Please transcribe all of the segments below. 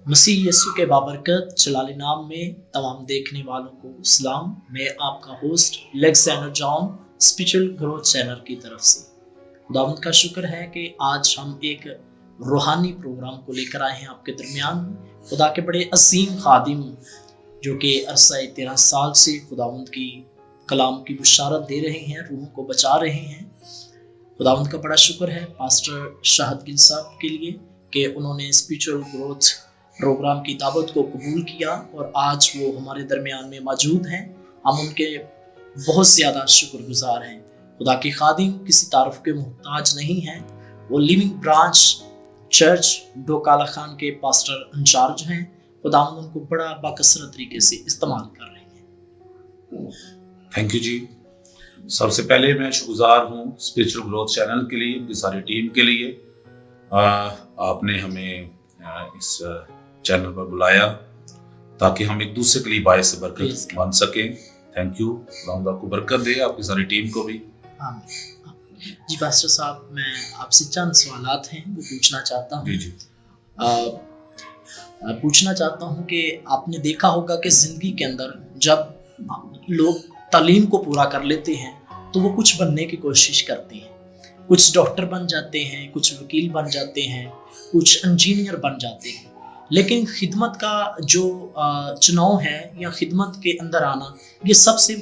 मसीह यस्सु के बाबरकत जलाल नाम में तमाम देखने वालों को सलाम। मैं आपका host Alexander John spiritual growth channel की तरफ से खुदावंद का शुक्र है कि आज हम एक रूहानी प्रोग्राम को लेकर आए हैं आपके दरमियान। खुदा के बड़े अजीम खादिम जो कि अरसा 13 साल से खुदावंद की कलाम की बुशारत दे रहे हैं, रूहों को बचा रहे हैं। खुदावंद का बड़ा शुक्र है पास्टर शाहद गिल साहब के लिए कि उन्होंने स्पिरिचुअल ग्रोथ प्रोग्राम की दावत को कबूल किया और आज वो हमारे दरमियान में मौजूद हैं। हम उनके बहुत ज़्यादा शुक्रगुजार हैं। खुदा की खादिम किसी तारुफ के मोहताज नहीं हैं। वो living branch church Dokala Khan के पास्टर इंचार्ज हैं। खुदा उनको बड़ा बाकसरत तरीके से इस्तेमाल कर रहे हैं। थैंक यू जी। सबसे पहले मैं शुक्रगुजार हूँ स्पिरिचुअल ग्रोथ चैनल के लिए, उनकी सारी टीम के लिए। आपने हमें इस चैनल पर बुलाया ताकि हम एक दूसरे के लिए बायस बरकत बन सकें। Thank you. खुदा आपको बरकत दे, आपकी सारी टीम को भी। जी पास्टर साहब, मैं आपसे चंद सवालात हैं वो पूछना चाहता हूँ। जी। पूछना चाहता हूँ कि आपने देखा होगा कि ज़िंदगी के अंदर जब लोग तालीम को पूरा कर लेते हैं तो वो कुछ बनने की कोशिश करते हैं। कुछ डॉक्टर बन जाते हैं, कुछ वकील बन जाते हैं, कुछ इंजीनियर बन जाते हैं। लेकिन खिदमत का जो चुनाव है या खिदमत के अंदर आना, ये सबसे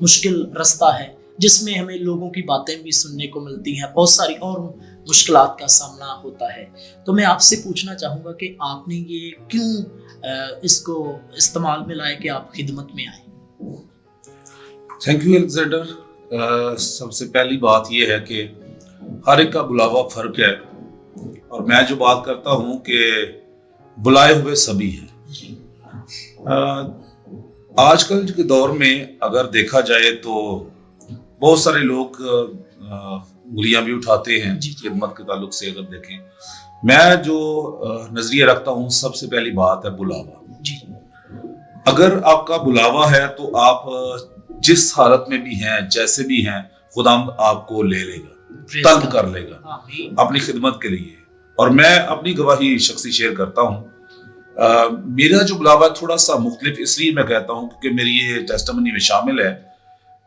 मुश्किल रास्ता है जिसमें हमें लोगों की बातें भी सुनने को मिलती हैं, बहुत सारी और मुश्किलात का सामना होता है। तो मैं आपसे पूछना चाहूँगा कि आपने ये क्यों इसको इस्तेमाल में लाए कि आप खिदमत में आए? Thank you Alexander. सबसे पहली बात यह है कि हर एक का बुलावा फर्क है और मैं जो बात करता हूँ कि बुलाए हुए सभी हैं। आजकल के दौर में अगर देखा जाए तो बहुत सारे लोग उंगलियां भी उठाते हैं खिदमत के ताल्लुक से। अगर देखें, मैं जो नजरिया रखता हूँ, सबसे पहली बात है बुलावा। अगर आपका बुलावा है तो आप जिस हालत में भी हैं, जैसे भी हैं, खुदा आपको ले लेगा, तलब कर लेगा अपनी खिदमत के लिए। और मैं अपनी गवाही शख्सी शेयर करता हूँ। मेरा जो बुलावा थोड़ा सा मुख्तलिफ इसलिए मैं कहता हूँ क्योंकि मेरी ये टेस्टिमनी में शामिल है।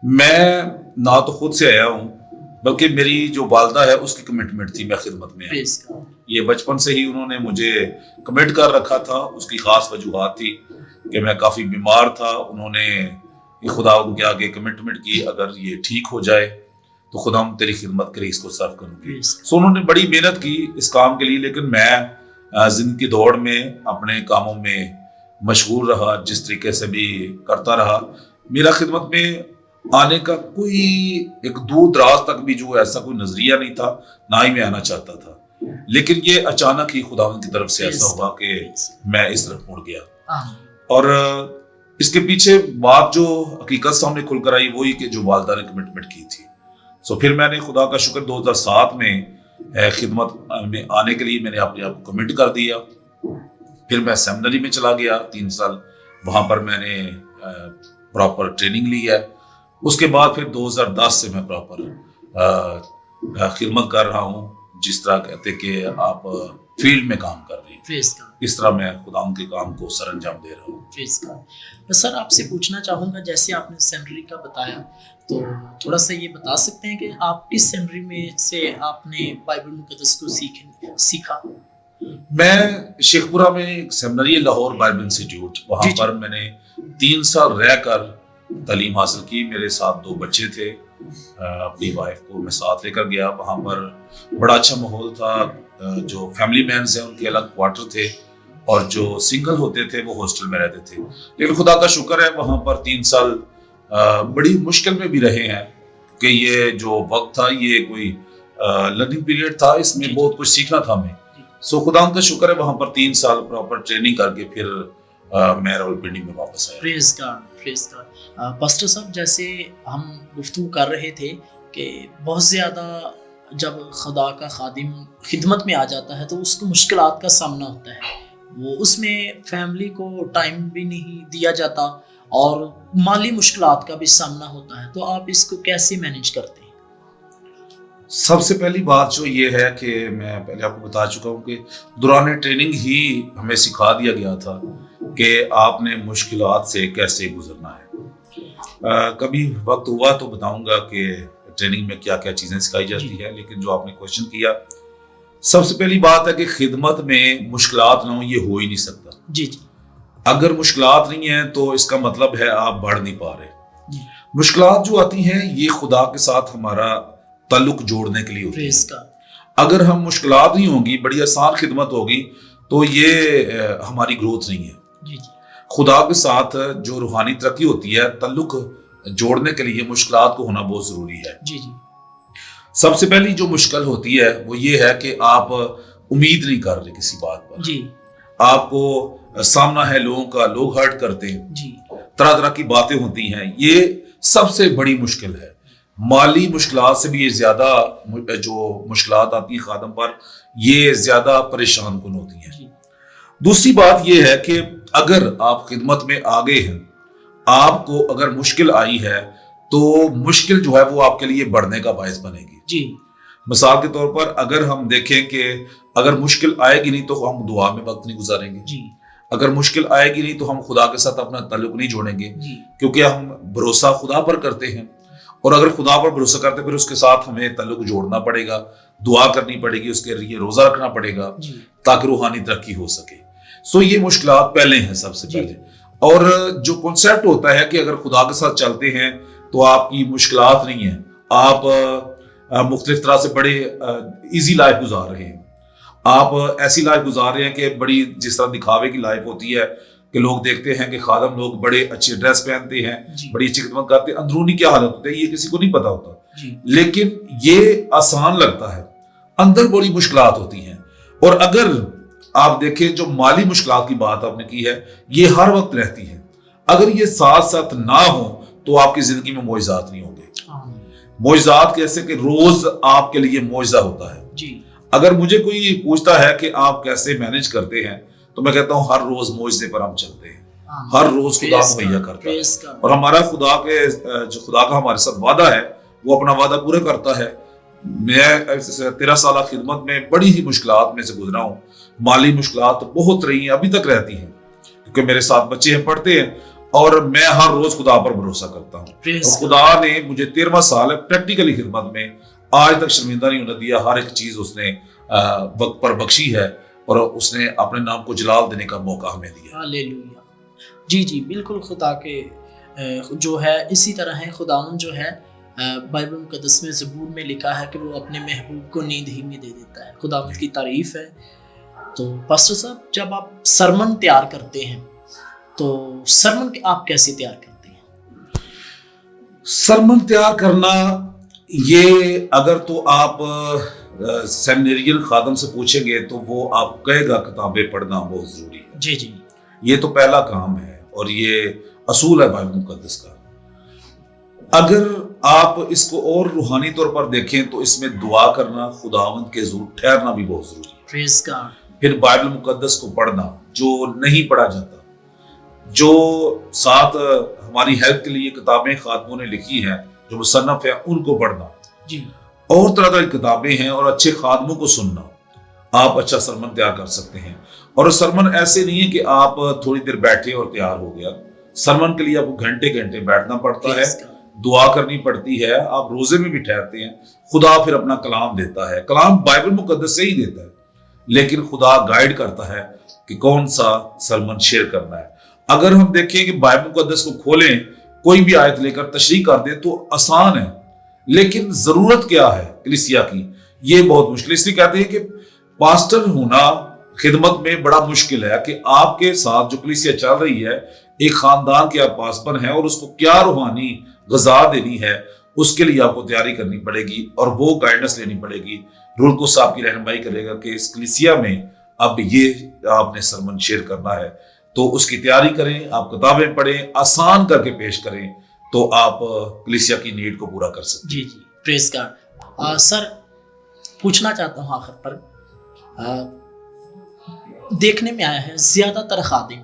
मैं ना तो खुद से आया हूँ बल्कि मेरी जो वालदा है उसकी कमिटमेंट थी मैं खिदमत में आया। ये बचपन से ही उन्होंने मुझे कमिट कर रखा था। उसकी खास वजूहात थी कि मैं काफ़ी बीमार था। उन्होंने खुदा उनके आगे कमिटमेंट की, अगर ये ठीक हो जाए तो खुदा हम तेरी खिदमत के लिए इसको सर्व करूंगी। सो उन्होंने बड़ी मेहनत की इस काम के लिए। लेकिन मैं जिंदगी की दौड़ में अपने कामों में मशगूल रहा, जिस तरीके से भी करता रहा। मेरा खिदमत में आने का कोई एक दूर दराज तक भी जो ऐसा कोई नजरिया नहीं था, ना ही मैं आना चाहता था। लेकिन ये अचानक ही खुदा की तरफ से ऐसा हुआ कि मैं इस तरफ मुड़ गया। और इसके पीछे बात जो हकीकत सामने खुलकर आई वही कि जो वालदा ने कमिटमेंट की थी। सो फिर मैंने खुदा का शुक्र 2007 में खिदमत में आने के लिए मैंने अपने आप को कमिट कर दिया। फिर मैं सेमिनरी में चला गया 3 साल, वहाँ पर मैंने प्रॉपर ट्रेनिंग ली है। उसके बाद फिर 2010 से मैं प्रॉपर खिदमत कर रहा हूँ, जिस तरह कहते कि आप फील्ड में काम कर रहे हैं, इस तरह मैं खुदा के काम को सर अंजाम दे रहा हूँ। तो सर आपसे पूछना चाहूँगा, जैसे आपने सेमिनरी का बताया तो थोड़ा सा ये बता सकते हैं कि आप किस सेमिनरी में से आपने बाइबल मुकद्दस को सीखा? मैं शेखपुरा में एक सेमिनरी है, लाहौर बाइबल इंस्टीट्यूट, वहाँ पर मैंने 3 साल रहकर तालीम हासिल की। मेरे साथ 2 बच्चे थे, अपनी वाइफ को मैं साथ लेकर गया। वहाँ पर बड़ा अच्छा माहौल था। जो फैमिली मैन्स हैं उनके अलग क्वार्टर थे और जो सिंगल होते थे वो हॉस्टल में रहते थे। लेकिन खुदा का शुक्र है वहाँ पर 3 साल बड़ी मुश्किल में भी रहे हैं कि ये जो वक्त था ये कोई लर्निंग पीरियड था, इसमें बहुत कुछ सीखना था हमें। सो खुदा का शुक्र है वहाँ पर 3 साल प्रॉपर ट्रेनिंग करके फिर मैं रावलपिंडी में वापस आया। Praise God. पास्टर साहब, जैसे हम गुफ्तगू कर रहे थे कि बहुत ज़्यादा जब खुदा का खादिम खिदमत में आ जाता है तो उसको मुश्किलात का सामना होता है। वो उसमें फैमिली को टाइम भी नहीं दिया जाता और माली मुश्किलात का भी सामना होता है। तो आप इसको कैसे मैनेज करते हैं? سب سے پہلی بات جو یہ ہے کہ میں پہلے آپ کو بتا چکا ہوں کہ دوران ٹریننگ ہی ہمیں سکھا دیا گیا تھا کہ آپ نے مشکلات سے کیسے گزرنا ہے. کبھی وقت ہوا تو بتاؤں گا کہ ٹریننگ میں کیا کیا چیزیں سکھائی جاتی ہے، لیکن جو آپ نے کوشچن کیا، سب سے پہلی بات ہے کہ خدمت میں مشکلات نہ ہوں یہ ہو ہی نہیں سکتا. جی جی. اگر مشکلات نہیں ہیں تو اس کا مطلب ہے آپ بڑھ نہیں پا رہے. جی. مشکلات جو آتی ہیں یہ خدا کے ساتھ ہمارا تعلق جوڑنے کے لیے ہوتی ہے. اگر ہم مشکلات نہیں ہوں گی، بڑی آسان خدمت ہوگی، تو یہ ہماری گروتھ نہیں ہے. جی جی. خدا کے ساتھ جو روحانی ترقی ہوتی ہے، تعلق جوڑنے کے لیے مشکلات کو ہونا بہت ضروری ہے. جی جی. سب سے پہلی جو مشکل ہوتی ہے وہ یہ ہے کہ آپ امید نہیں کر رہے کسی بات پر. جی. آپ کو سامنا ہے لوگوں کا، لوگ ہرٹ کرتے ہیں. جی. طرح طرح کی باتیں ہوتی ہیں. یہ سب سے بڑی مشکل ہے. مالی مشکلات سے بھی یہ زیادہ جو مشکلات آتی ہیں خادم پر، یہ زیادہ پریشان کن ہوتی ہیں. جی. دوسری بات یہ ہے کہ اگر آپ خدمت میں آگے ہیں، آپ کو اگر مشکل آئی ہے تو مشکل جو ہے وہ آپ کے لیے بڑھنے کا باعث بنے گی. جی. مثال کے طور پر اگر ہم دیکھیں کہ اگر مشکل آئے گی نہیں تو ہم دعا میں وقت نہیں گزاریں گے. جی. اگر مشکل آئے گی نہیں تو ہم خدا کے ساتھ اپنا تعلق نہیں جوڑیں گے. جی. کیونکہ ہم بھروسہ خدا پر کرتے ہیں، اور اگر خدا پر بھروسہ کرتے پھر اس کے ساتھ ہمیں تعلق جوڑنا پڑے گا، دعا کرنی پڑے گی، اس کے لیے روزہ رکھنا پڑے گا. جی. تاکہ روحانی ترقی ہو سکے. سو یہ مشکلات پہلے ہیں سب سے جی. پہلے. اور جو کنسیپٹ ہوتا ہے کہ اگر خدا کے ساتھ چلتے ہیں تو آپ کی مشکلات نہیں ہیں، آپ مختلف طرح سے بڑے ایزی لائف گزار رہے ہیں. آپ ایسی لائف گزار رہے ہیں کہ بڑی جس طرح دکھاوے کی لائف ہوتی ہے کہ لوگ دیکھتے ہیں کہ خادم لوگ بڑے اچھے ڈریس پہنتے ہیں، جی. بڑی اچھی خدمت کرتے ہیں، اندرونی کیا حالت ہوتی ہے یہ کسی کو نہیں پتا ہوتا. جی. لیکن یہ آسان لگتا ہے، اندر بڑی مشکلات ہوتی ہیں. اور اگر آپ دیکھیں جو مالی مشکلات کی بات آپ نے کی ہے، یہ ہر وقت رہتی ہے. اگر یہ ساتھ ساتھ نہ ہو تو آپ کی زندگی میں معجزات نہیں ہوں گے. معجزات کیسے کہ روز آپ کے لیے معجزہ ہوتا ہے. جی. اگر مجھے کوئی پوچھتا ہے کہ آپ کیسے مینج کرتے ہیں تو میں کہتا ہوں ہر روز معجزے پر ہم چلتے ہیں. ہر روز خدا مہیا کرتا ہے، اور ہمارا خدا کے جو خدا کا ہمارے ساتھ وعدہ ہے وہ اپنا وعدہ پورا کرتا ہے. میں 13 سالہ خدمت میں بڑی ہی مشکلات میں سے گزرا ہوں. مالی مشکلات بہت رہی ہیں، ابھی تک رہتی ہیں، کیونکہ میرے ساتھ بچے ہیں، پڑھتے ہیں، اور میں ہر روز خدا پر بھروسہ کرتا ہوں. اور خدا نے مجھے 13واں سال پریکٹیکلی خدمت میں آج تک شرمندہ نہیں ہونے دیا. ہر ایک چیز اس نے وقت پر بخشی ہے، اور اس نے اپنے نام کو جلال دینے کا موقع ہمیں دیا. ہاللیلویا. جی جی بالکل. خدا کے جو ہے اسی طرح ہے. خداوند جو ہے بائبل مقدس میں زبور میں لکھا ہے کہ وہ اپنے محبوب کو نیند ہی میں دے دیتا ہے. خداوند کی تعریف ہے. تو پاسٹر صاحب جب آپ سرمن تیار کرتے ہیں تو سرمن آپ کیسے تیار کرتے ہیں؟ سرمن تیار کرنا یہ اگر تو آپ سیمینیرین خادم سے پوچھیں گے تو وہ آپ کہے گا کتابیں پڑھنا بہت ضروری ہے. جی جی. یہ تو پہلا کام ہے اور یہ اصول ہے بائبل مقدس کا. اگر آپ اس کو اور روحانی طور پر دیکھیں تو اس میں دعا کرنا، خداوند کے حضور ٹھہرنا بھی بہت ضروری ہے. پریز گاڈ. پھر بائبل مقدس کو پڑھنا جو نہیں پڑھا جاتا، جو ساتھ ہماری ہیلپ کے لیے کتابیں خادموں نے لکھی ہیں جو مصنف ہیں ان کو پڑھنا. جی. اور طرح طرح کی کتابیں ہیں اور اچھے خادموں کو سننا. آپ اچھا سرمن تیار کر سکتے ہیں. اور سرمن ایسے نہیں ہے کہ آپ تھوڑی دیر بیٹھے اور تیار ہو گیا. سرمن کے لیے آپ کو گھنٹے گھنٹے بیٹھنا پڑتا ہے، دعا کرنی پڑتی ہے، آپ روزے میں بھی ٹھہرتے ہیں. خدا پھر اپنا کلام دیتا ہے. کلام بائبل مقدس سے ہی دیتا ہے، لیکن خدا گائیڈ کرتا ہے کہ کون سا سرمن شیئر کرنا ہے. اگر ہم دیکھیں کہ بائبل مقدس کو کھولیں، کوئی بھی آیت لے کر تشریح کر دیں تو آسان ہے، لیکن ضرورت کیا ہے کلیسیا کی، یہ بہت مشکل. اس لیے کہتے ہیں کہ پاسٹر ہونا خدمت میں بڑا مشکل ہے کہ آپ کے ساتھ جو کلیسیا چل رہی ہے ایک خاندان کے آپ پاسبان ہیں، اور اس کو کیا روحانی غذا دینی ہے اس کے لیے آپ کو تیاری کرنی پڑے گی اور وہ گائیڈنس لینی پڑے گی. رول کو صاحب کی رہنمائی کرے گا کہ اس کلیسیا میں اب یہ آپ نے سرمن شیئر کرنا ہے، تو اس کی تیاری کریں. آپ کتابیں پڑھیں، آسان کر کے پیش کریں تو آپ کلیسیا کی نیڈ کو پورا کر سکتے. جی جی پریز گاڈ. سر پوچھنا چاہتا ہوں آخر پر، دیکھنے میں آیا ہے زیادہ تر خادم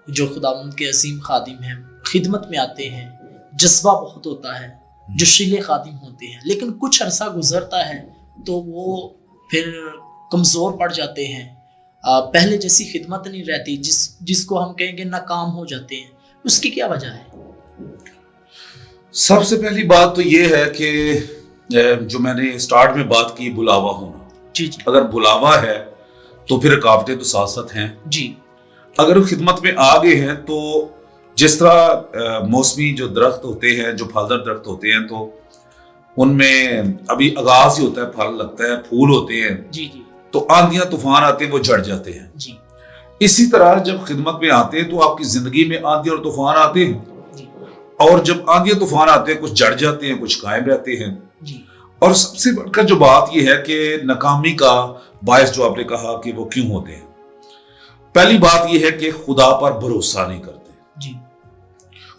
جو خداوند کے عظیم خادم ہیں خدمت میں آتے ہیں، جذبہ بہت ہوتا ہے، جو شیل خادم ہوتے ہیں، لیکن کچھ عرصہ گزرتا ہے تو وہ پھر کمزور پڑ جاتے ہیں، پہلے جیسی خدمت نہیں رہتی، جس کو ہم کہیں گے ناکام ہو جاتے ہیں. اس کی کیا وجہ ہے؟ سب سے پہلی بات تو یہ ہے کہ جو میں نے سٹارٹ میں بات کی، بلاوا ہونا. جی اگر بلاوا ہے تو پھر رکاوٹیں تو ساتھ ساتھ ہیں. جی اگر خدمت میں آ گئے ہیں تو جس طرح موسمی جو درخت ہوتے ہیں، جو پھلدار درخت ہوتے ہیں، تو ان میں ابھی آغاز ہی ہوتا ہے، پھل لگتا ہے، پھول ہوتے ہیں، جی جی تو آندیاں طوفان آتے ہیں، وہ جڑ جاتے ہیں. جی اسی طرح جب خدمت میں آتے ہیں تو آپ کی زندگی میں آندھی اور طوفان آتے ہیں، جی اور جب آندھی اور طوفان آتے ہیں، کچھ جڑ جاتے ہیں، کچھ قائم رہتے ہیں. جی اور سب سے بڑھ کر جو بات یہ ہے کہ ناکامی کا باعث جو آپ نے کہا کہ وہ کیوں ہوتے ہیں، پہلی بات یہ ہے کہ خدا پر بھروسہ نہیں کرتے. جی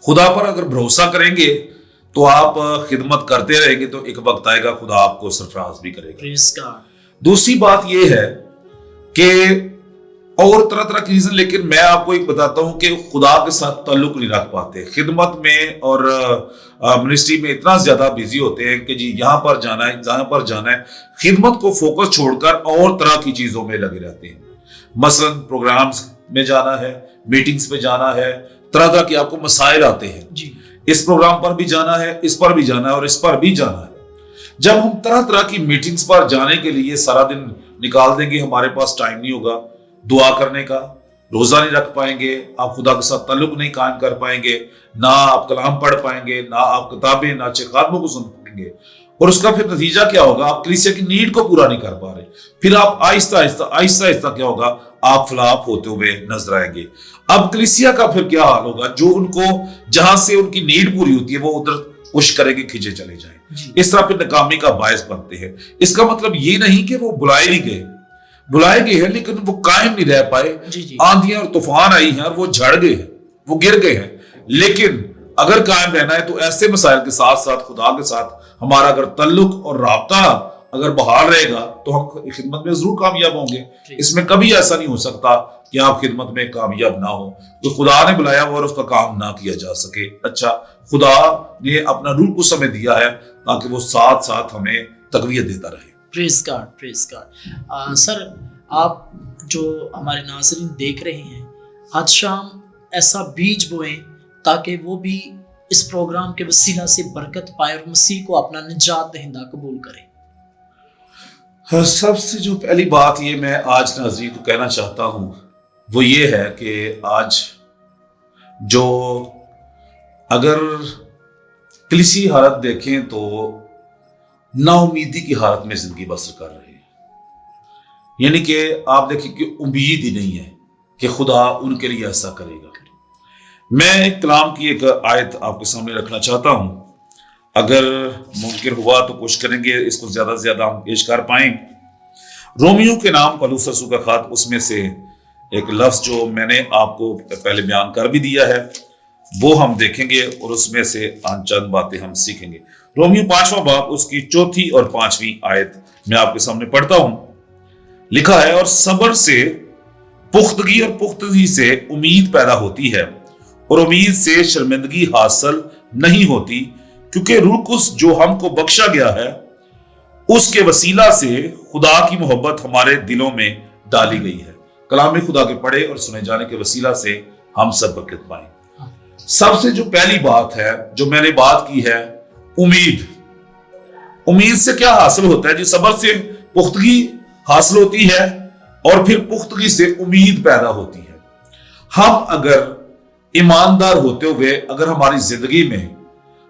خدا پر اگر بھروسہ کریں گے تو آپ خدمت کرتے رہیں گے، تو ایک وقت آئے گا خدا آپ کو سرفراز بھی کرے گا. پریز گاڈ. دوسری بات یہ ہے کہ اور طرح طرح کی ریزن، لیکن میں آپ کو ایک بتاتا ہوں کہ خدا کے ساتھ تعلق نہیں رکھ پاتے. خدمت میں اور منسٹری میں اتنا زیادہ بیزی ہوتے ہیں کہ جی یہاں پر جانا ہے، یہاں پر جانا ہے، خدمت کو فوکس چھوڑ کر اور طرح کی چیزوں میں لگے رہتے ہیں. مثلا پروگرامز میں جانا ہے، میٹنگز پہ جانا ہے، طرح طرح کے آپ کو مسائل آتے ہیں. جی اس پروگرام پر بھی جانا ہے، اس پر بھی جانا ہے، اور اس پر بھی جانا ہے. جب ہم طرح طرح کی میٹنگز پر جانے کے لیے سارا دن نکال دیں گے، ہمارے پاس ٹائم نہیں ہوگا دعا کرنے کا، روزہ نہیں رکھ پائیں گے، آپ خدا کے ساتھ تعلق نہیں قائم کر پائیں گے، نہ آپ کلام پڑھ پائیں گے، نہ آپ کتابیں، نہ اچھے خادموں کو سن پائیں گے. اور اس کا پھر نتیجہ کیا ہوگا؟ آپ کلیسیا کی نیڈ کو پورا نہیں کر پا رہے. پھر آپ آہستہ آہستہ کیا ہوگا؟ آپ فلاپ ہوتے ہوئے نظر آئیں گے. اب کلیسیا کا پھر کیا حال ہوگا؟ جو ان کو جہاں سے ان کی نیڈ پوری ہوتی ہے وہ ادھر پش کرے گے، کھینچے چلے جائیں. اس طرح پھر ناکامی کا باعث بنتے ہیں. اس کا مطلب یہ نہیں کہ وہ بلائے نہیں گئے، بلائے گئے ہیں لیکن وہ قائم نہیں رہ پائے. آندیاں اور طوفان آئی ہیں اور وہ جھڑ گئے ہیں، وہ گر گئے ہیں. لیکن اگر قائم رہنا ہے تو ایسے مسائل کے ساتھ ساتھ خدا کے ساتھ ہمارا اگر تعلق اور رابطہ اگر بحال رہے گا تو ہم خدمت میں ضرور کامیاب ہوں گے. اس میں کبھی ایسا نہیں ہو سکتا کہ آپ خدمت میں کامیاب نہ ہو تو خدا نے بلایا ہوا اور اس کا کام نہ کیا جا سکے. اچھا، خدا نے اپنا روح اس ہمیں دیا ہے تاکہ وہ ساتھ ساتھ ہمیں تقویت دیتا رہے. پریز گاڈ، پریز گاڈ. سر، آپ جو ہمارے ناظرین دیکھ رہے ہیں، آج شام ایسا بیج بوئیں تاکہ وہ بھی اس پروگرام کے وسیلہ سے برکت پائے اور مسیح کو اپنا نجات دہندہ قبول کریں. سب سے جو پہلی بات یہ میں آج ناظرین کو کہنا چاہتا ہوں وہ یہ ہے کہ آج جو اگر کلیسی حالت دیکھیں تو نا امیدی کی حالت میں زندگی بسر کر رہے ہیں. یعنی کہ آپ دیکھیں کہ امید ہی نہیں ہے کہ خدا ان کے لیے ایسا کرے گا. میں ایک کلام کی ایک آیت آپ کے سامنے رکھنا چاہتا ہوں، اگر ممکن ہوا تو کوشش کریں گے اس کو زیادہ سے زیادہ ہم پیش کر پائیں. رومیو کے نام پولس رسول کا خط، اس میں سے ایک لفظ جو میں نے آپ کو پہلے بیان کر بھی دیا ہے وہ ہم دیکھیں گے اور اس میں سے چند باتیں ہم سیکھیں گے. رومیو 5واں باب اس کی 4 اور 5 آیت میں آپ کے سامنے پڑھتا ہوں. لکھا ہے، اور صبر سے پختگی اور پختگی سے امید پیدا ہوتی ہے، اور امید سے شرمندگی حاصل نہیں ہوتی، کیونکہ روح القدس جو ہم کو بخشا گیا ہے اس کے وسیلہ سے خدا کی محبت ہمارے دلوں میں ڈالی گئی ہے. کلام خدا کے پڑھے اور سنے جانے کے وسیلہ سے ہم سب برکت پائیں. سب سے جو پہلی بات ہے جو میں نے بات کی ہے، امید. امید سے کیا حاصل ہوتا ہے؟ جی صبر سے پختگی حاصل ہوتی ہے اور پھر پختگی سے امید پیدا ہوتی ہے. ہم اگر ایماندار ہوتے ہوئے اگر ہماری زندگی میں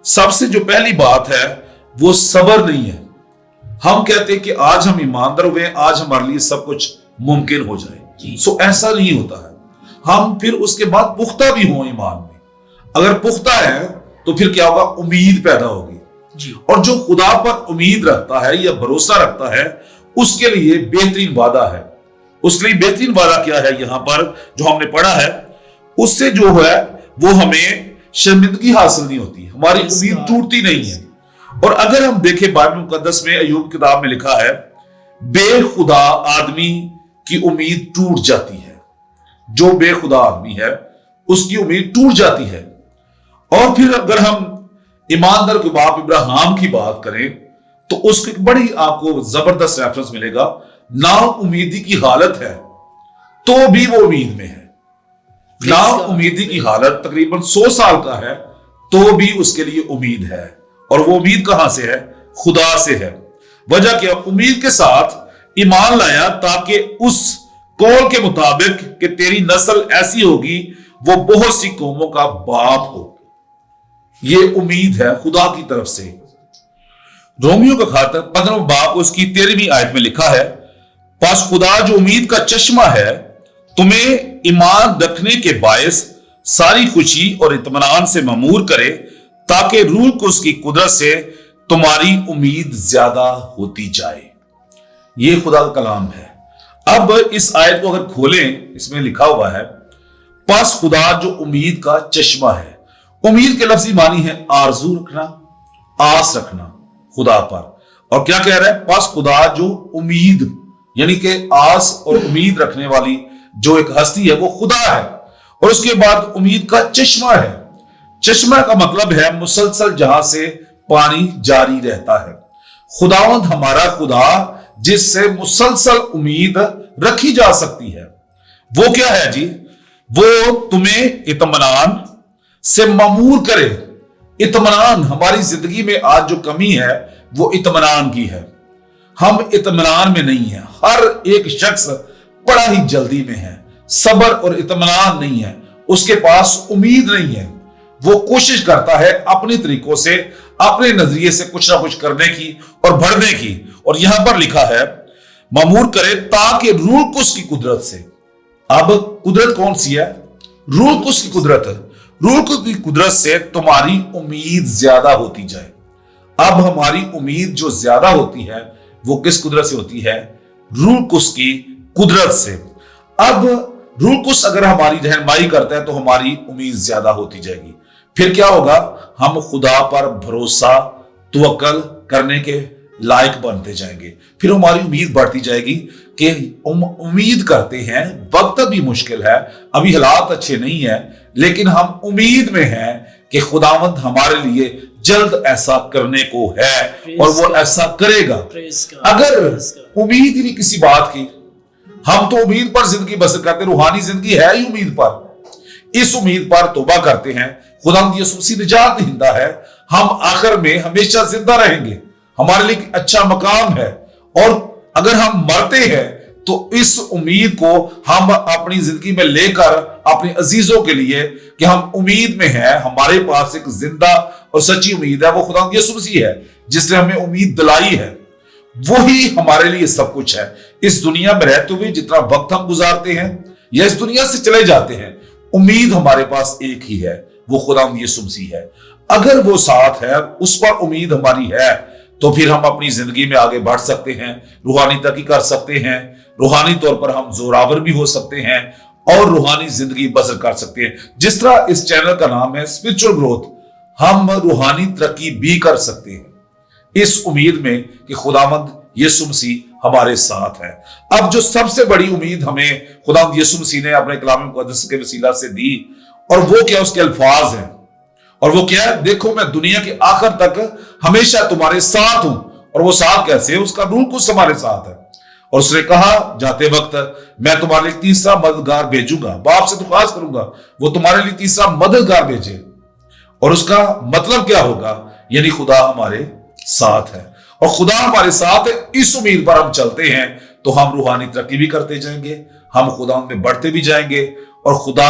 سب سے جو پہلی بات ہے وہ صبر نہیں ہے، ہم کہتے ہیں کہ آج ہم ایماندار ہوئے، آج ہمارے لیے سب کچھ ممکن ہو جائے. سو ایسا نہیں ہوتا ہے. ہم پھر اس کے بعد پختہ بھی ہوں ایمان میں. اگر پختہ ہے تو پھر کیا ہوگا؟ امید پیدا ہوگی. اور جو خدا پر امید رکھتا ہے یا بھروسہ رکھتا ہے اس کے لیے بہترین وعدہ ہے. اس کے لیے بہترین وعدہ کیا ہے یہاں پر جو ہم نے پڑھا ہے؟ اس سے جو ہے وہ ہمیں شرمندگی حاصل نہیں ہوتی، ہماری امید ٹوٹتی نہیں ہے. اور اگر ہم دیکھیں بائبل مقدس میں ایوب کتاب میں لکھا ہے، بے خدا آدمی کی امید ٹوٹ جاتی ہے. جو بے خدا آدمی ہے اس کی امید ٹوٹ جاتی ہے. اور پھر اگر ہم ईमानदार के बाप इब्राहिम की बात करें तो उसकी बड़ी आपको जबरदस्त रेफरेंस मिलेगा। ना उम्मीदी की हालत है तो भी वो उम्मीद में है। ना उम्मीदी की हालत तकरीबन 100 साल का है तो भी उसके लिए उम्मीद है। और वो उम्मीद कहां से है? खुदा से है। वजह क्या? उम्मीद के साथ ईमान लाया ताकि उस कौल के मुताबिक कि तेरी नस्ल ऐसी होगी वो बहुत सी कौमों का बाप हो। ये उम्मीद है खुदा की तरफ से। रोमियो का खातर 15वां बाब उसकी 13वीं आयत में लिखा है, पास खुदा जो उम्मीद का चश्मा है तुम्हें ईमान रखने के बायस सारी खुशी और इत्मीनान से ममूर करे ताकि रूह को उसकी कुदरत से तुम्हारी उम्मीद ज्यादा होती जाए। ये खुदा का कलाम है। अब इस आयत को अगर खोलें, इसमें लिखा हुआ है पास खुदा जो उम्मीद का चश्मा है। उम्मीद के लफ्जी मानी है आरजू रखना, आस रखना खुदा पर। और क्या कह रहा है? पास खुदा जो उम्मीद, यानी कि आस और उम्मीद रखने वाली जो एक हस्ती है वो खुदा है। और उसके बाद उम्मीद का चश्मा है। चश्मा का मतलब है मुसलसल जहां से पानी जारी रहता है। खुदावंद हमारा खुदा जिससे मुसलसल उम्मीद रखी जा सकती है। वो क्या है जी? वो तुम्हें इत्मीनान से ममूर करे। इत्मीनान, हमारी जिंदगी में आज जो कमी है वो इत्मीनान की है। हम इत्मीनान में नहीं है। हर एक शख्स बड़ा ही जल्दी में है, सब्र और इत्मीनान नहीं है, उसके पास उम्मीद नहीं है। वो कोशिश करता है अपने तरीकों से, अपने नजरिए से कुछ ना कुछ करने की और बढ़ने की। और यहां पर लिखा है ममूर करे ताकि रूह कुस की कुदरत से। अब कुदरत कौन सी है? रूह कुस की कुदरत है। रूह की कुदरत से तुम्हारी उम्मीद ज्यादा होती जाए। अब हमारी उम्मीद जो ज्यादा होती है वो किस कुदरत से होती है? रूह कुस की कुदरत से। अब रूह कुस अगर हमारी रहनुमाई करता है तो हमारी उम्मीद ज्यादा होती जाएगी। फिर क्या होगा? हम खुदा पर भरोसा तवक्कल करने के लायक बनते जाएंगे। फिर हमारी उम्मीद बढ़ती जाएगी कि उम्मीद करते हैं, वक्त भी मुश्किल है, अभी हालात अच्छे नहीं है, लेकिन हम उम्मीद में हैं कि खुदावंद हमारे लिए जल्द ऐसा करने को है और वो ऐसा करेगा। अगर उम्मीद ही नहीं किसी बात की, हम तो उम्मीद पर जिंदगी बसर करते, रूहानी जिंदगी है ही उम्मीद पर। इस उम्मीद पर तौबा करते हैं, खुदावंद यीशु मसीह निजात दहिंदा है, हम आखिर में हमेशा जिंदा रहेंगे, हमारे लिए अच्छा मकाम है। और अगर हम मरते हैं तो इस उम्मीद को हम अपनी जिंदगी में लेकर अपने अजीजों के लिए कि हम उम्मीद में हैं, हमारे पास एक जिंदा और सच्ची उम्मीद है, वो खुदावंद यीशु मसीह है जिसने हमें उम्मीद दिलाई है। वही हमारे लिए सब कुछ है। इस दुनिया में रहते हुए जितना वक्त हम गुजारते हैं या इस दुनिया से चले जाते हैं, उम्मीद हमारे पास एक ही है, वो खुदावंद यीशु मसीह है। अगर वो साथ है, उस पर उम्मीद हमारी है, तो फिर हम अपनी जिंदगी में आगे बढ़ सकते हैं, रूहानी तरक्की कर सकते हैं, रूहानी तौर पर हम जोरावर भी हो सकते हैं और रूहानी जिंदगी बसर कर सकते हैं। जिस तरह इस चैनल का नाम है स्पिरिचुअल ग्रोथ, हम रूहानी तरक्की भी कर सकते हैं इस उम्मीद में कि खुदावंद यीशु मसीह हमारे साथ है। अब जो सबसे बड़ी उम्मीद हमें खुदावंद यीशु मसीह ने अपने कलाम मुकद्दस के वसीला से दी, और वो क्या? उसके अल्फाज हैं। और वो क्या है? देखो मैं दुनिया के आखिर तक हमेशा तुम्हारे साथ हूं। और वो साथ कैसे है? उसका रूह कुछ हमारे साथ है। और उसने कहा जाते वक्त मैं तुम्हारे लिए तीसरा मददगार भेजूंगा, बाप से दुआस करूंगा वो तुम्हारे लिए तीसरा मददगार भेजे। और उसका मतलब क्या होगा? यानी खुदा हमारे साथ है। और खुदा हमारे साथ है, इस उम्मीद पर हम चलते हैं तो हम रूहानी तरक्की भी करते जाएंगे, हम खुदा में बढ़ते भी जाएंगे और खुदा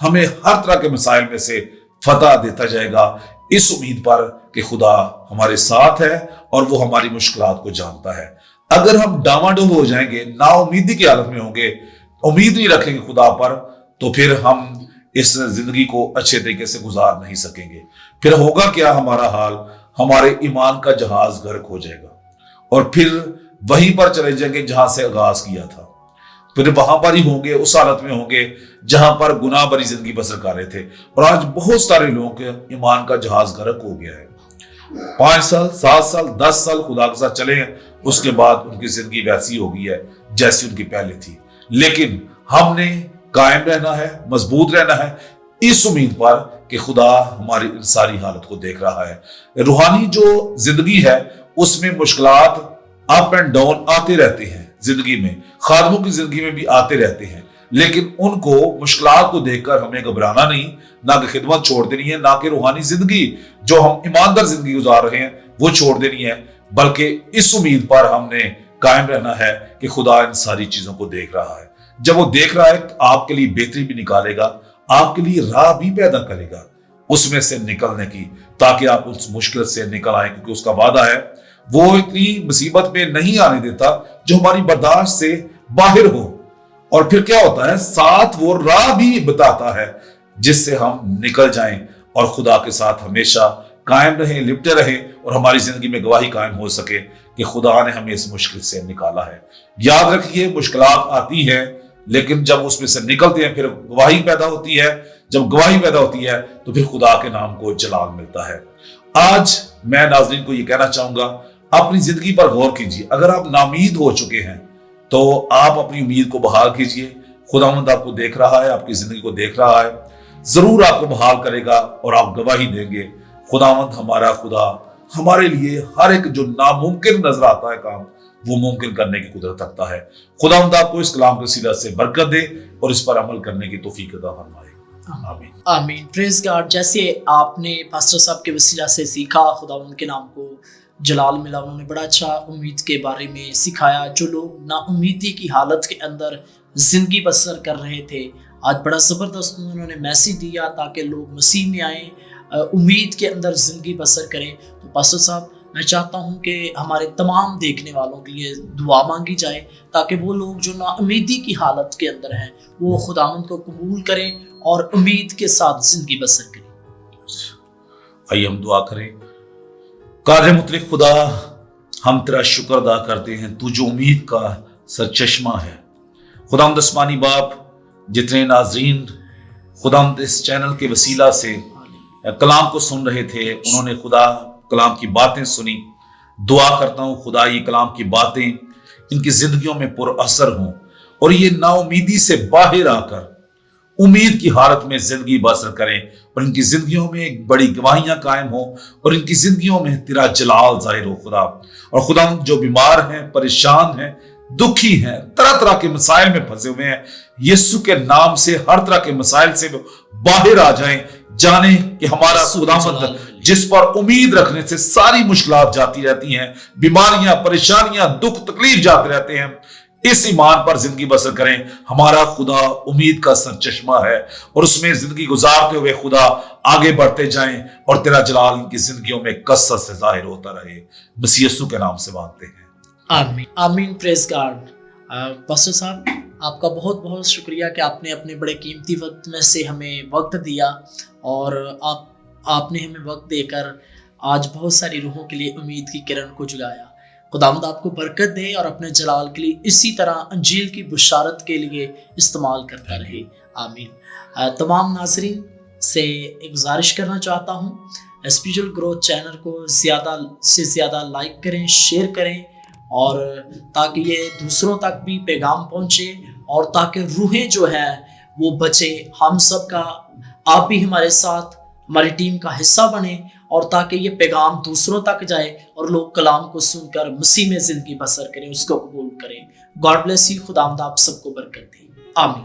हमें हर तरह के मसाइल में से फतह देता जाएगा, इस उम्मीद पर कि खुदा हमारे साथ है और वो हमारी मुश्किलात को जानता है। अगर हम डामाडोल हो जाएंगे, नाउमीदी की हालत में होंगे, उम्मीद नहीं रखेंगे खुदा पर, तो फिर हम इस जिंदगी को अच्छे तरीके से गुजार नहीं सकेंगे। फिर होगा क्या हमारा हाल? हमारे ईमान का जहाज गर्क हो जाएगा और फिर वहीं पर चले जाएंगे जहां से आगाज किया था। फिर वहां पर ही होंगे, उस हालत में होंगे जहां पर गुनाह भरी जिंदगी बसर कर रहे थे। और आज बहुत सारे लोगों के ईमान का जहाज गर्क हो गया है। 5 साल 7 साल 10 साल खुदा के साथ चले हैं, उसके बाद उनकी जिंदगी वैसी हो गई है जैसी उनकी पहले थी। लेकिन हमने कायम रहना है, मजबूत रहना है, इस उम्मीद पर कि खुदा हमारी इन सारी हालत को देख रहा है। रूहानी जो जिंदगी है उसमें मुश्किलात अप एंड डाउन आते रहते हैं, जिंदगी में खादमों की जिंदगी में भी आते रहते हैं, लेकिन उनको मुश्किलात को देखकर हमें घबराना नहीं, ना कि खिदमत छोड़ देनी है, ना कि रूहानी जिंदगी जो हम ईमानदार जिंदगी गुजार रहे हैं वो छोड़ देनी है, बल्कि इस उम्मीद पर हमने कायम रहना है कि खुदा इन सारी चीजों को देख रहा है। जब वो देख रहा है तो आपके लिए बेहतरी भी निकालेगा, आपके लिए राह भी पैदा करेगा उसमें से निकलने की, ताकि आप उस मुश्किल से निकल आए, क्योंकि उसका वादा है वो इतनी मुसीबत में नहीं आने देता जो हमारी बर्दाश्त से बाहर हो। और फिर क्या होता है, साथ वो राह भी बताता है जिससे हम निकल जाएं और खुदा के साथ हमेशा कायम रहें, लिपटे रहें और हमारी जिंदगी में गवाही कायम हो सके कि खुदा ने हमें इस मुश्किल से निकाला है। याद रखिए, मुश्किलात आती हैं, लेकिन जब उसमें से निकलते हैं फिर गवाही पैदा होती है। जब गवाही पैदा होती है तो फिर खुदा के नाम को जलाल मिलता है। आज मैं नाज़रीन को ये कहना चाहूंगा, अपनी जिंदगी पर गौर कीजिए। अगर आप नामीद हो चुके हैं तो आप अपनी उम्मीद को बहाल कीजिए। खुदावंद आपको देख रहा है, आपकी जिंदगी को देख रहा है, जरूर आपको बहाल करेगा और आप गवाही देंगे। खुदावंद हमारा खुदा हमारे लिए हर एक जो नामुमकिन नजर आता है काम, वो मुमकिन करने की कुदरत रखता है। खुदावंद आपको इस कलाम के वसीला से बरकत दे और इस पर अमल करने की तौफीक अता फरमाए। आमीन आमीन। Praise God. जैसे आपने पास्टर साहब के वसीला से सीखा, खुदावंद के नाम को जलाल मिला। उन्होंने बड़ा अच्छा उम्मीद के बारे में सिखाया। जो लोग नाउमीदी की हालत के अंदर जिंदगी बसर कर रहे थे, आज बड़ा ज़बरदस्त उन्होंने मैसेज दिया ताकि लोग मसीह में आए, उम्मीद के अंदर जिंदगी बसर करें। तो पास्टर साहब, मैं चाहता हूं कि हमारे तमाम देखने वालों के लिए दुआ मांगी जाए ताकि वो लोग जो नाउमीदी की हालत के अंदर हैं वो खुदावंद को कबूल करें और उम्मीद के साथ जिंदगी बसर करें। आइए हम दुआ करें। कादिर मुतलक खुदा, हम तेरा शुक्र अदा करते हैं, तू जो उम्मीद का सरचश्मा है। खुदावंद आसमानी बाप, जितने नाजरीन खुदावंद इस चैनल के वसीला से कलाम को सुन रहे थे, उन्होंने खुदा कलाम की बातें सुनी। दुआ करता हूँ खुदा ये कलाम की बातें इनकी जिंदगियों में पुरअसर हों और ये नाउमीदी से बाहर आकर उम्मीद की हालत में जिंदगी बसर करें और इनकी जिंदगियों में एक बड़ी गवाहियां कायम हो और इनकी जिंदगियों में तेरा जलाल जाहिर हो खुदा। और खुदा जो बीमार हैं, परेशान हैं, दुखी हैं, तरह तरह के मसाइल में फंसे हुए हैं, यीशु के नाम से हर तरह के मसाइल से बाहर आ जाएं। जाने कि हमारा खुदावंद जिस पर उम्मीद रखने से सारी मुश्किलात जाती रहती हैं, बीमारियां, परेशानियां, दुख तकलीफ जाते रहते हैं, इस ईमान पर जिंदगी बसर करें। हमारा खुदा उम्मीद का सरचश्मा है और उसमें जिंदगी गुजारते हुए खुदा आगे बढ़ते जाएं और तेरा जलाल इनकी जिंदगियों में कसरत से जाहिर होता रहे। मसीह यीशु के नाम से मांगते हैं, आमीन आमीन। Praise God. पास्टर साहब, आपका बहुत बहुत शुक्रिया कि आपने अपने बड़े कीमती वक्त में से हमें वक्त दिया और आपने हमें वक्त देकर आज बहुत सारी रूहों के लिए उम्मीद की किरण को जगाया। खुदावंद आपको बरकत दे और अपने जलाल के लिए इसी तरह अंजील की बुशारत के लिए इस्तेमाल करता रहे। आमीन। तमाम नाजरीन से एक गुजारिश करना चाहता हूँ, स्पिरिचुअल ग्रोथ चैनल को ज़्यादा से ज़्यादा लाइक करें, शेयर करें, और ताकि ये दूसरों तक भी पैगाम पहुँचे और ताकि रूहें जो है वो बचे। हम सब का, आप भी हमारे साथ हमारी टीम का हिस्सा बने और ताकि ये पैगाम दूसरों तक जाए और लोग कलाम को सुनकर मसीह में जिंदगी बसर करें, उसको कबूल करें। God bless you. खुदावंद आप सबको बरकत दे। आमीन।